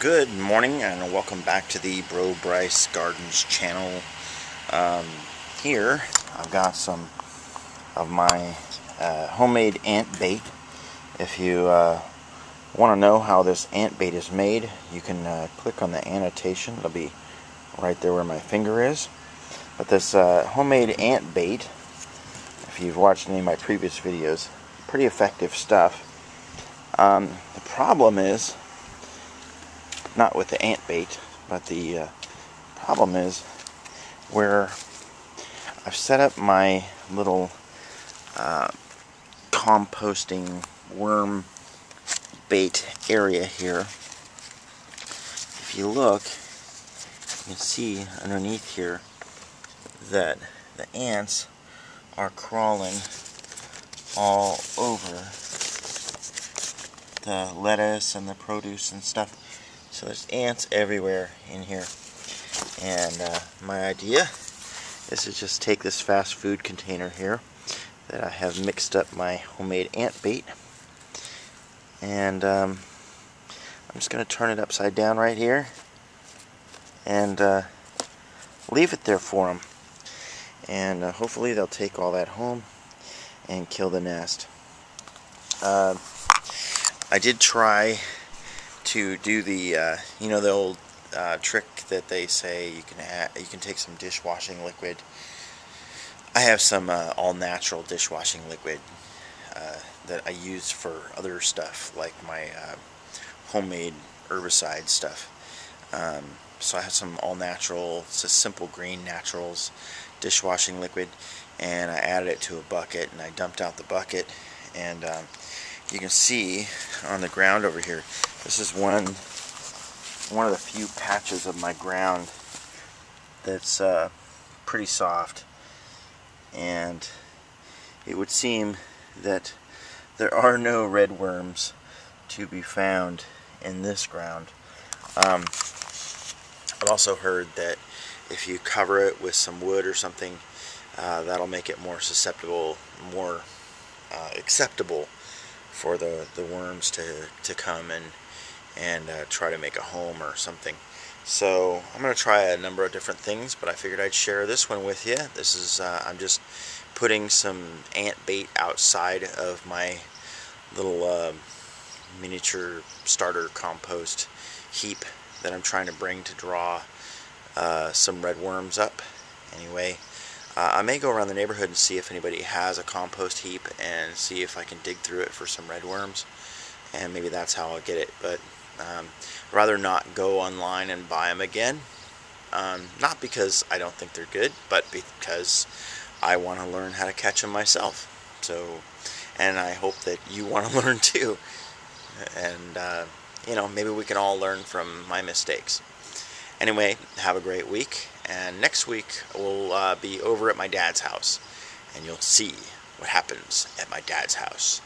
Good morning and welcome back to the BroBryceGardens channel. Here I've got some of my homemade ant bait. If you want to know how this ant bait is made, you can click on the annotation. It'll be right there where my finger is. But this homemade ant bait, if you've watched any of my previous videos, pretty effective stuff. The problem is not with the ant bait, but the problem is where I've set up my little composting worm bait area here. If you look, you can see underneath here that the ants are crawling all over the lettuce and the produce and stuff. So there's ants everywhere in here, and my idea is to just take this fast food container here that I have mixed up my homemade ant bait, and I'm just going to turn it upside down right here and leave it there for them, and hopefully they'll take all that home and kill the nest. I did try to do the the old trick that they say you can take some dishwashing liquid. I have some all natural dishwashing liquid that I use for other stuff, like my homemade herbicide stuff. So I have some all natural, it's a Simple Green Naturals dishwashing liquid, and I added it to a bucket and I dumped out the bucket, and you can see on the ground over here, this is one of the few patches of my ground that's pretty soft, and it would seem that there are no red worms to be found in this ground. I've also heard that if you cover it with some wood or something, that'll make it more susceptible, more acceptable for the worms to come and try to make a home or something. So I'm going to try a number of different things, but I figured I'd share this one with you. This is I'm just putting some ant bait outside of my little miniature starter compost heap that I'm trying to bring to draw some red worms up. Anyway, I may go around the neighborhood and see if anybody has a compost heap and see if I can dig through it for some red worms, and maybe that's how I'll get it. But rather not go online and buy them again, not because I don't think they're good, but because I want to learn how to catch them myself. So, and I hope that you want to learn too, and maybe we can all learn from my mistakes. Anyway, have a great week, and next week we'll be over at my dad's house, and you'll see what happens at my dad's house.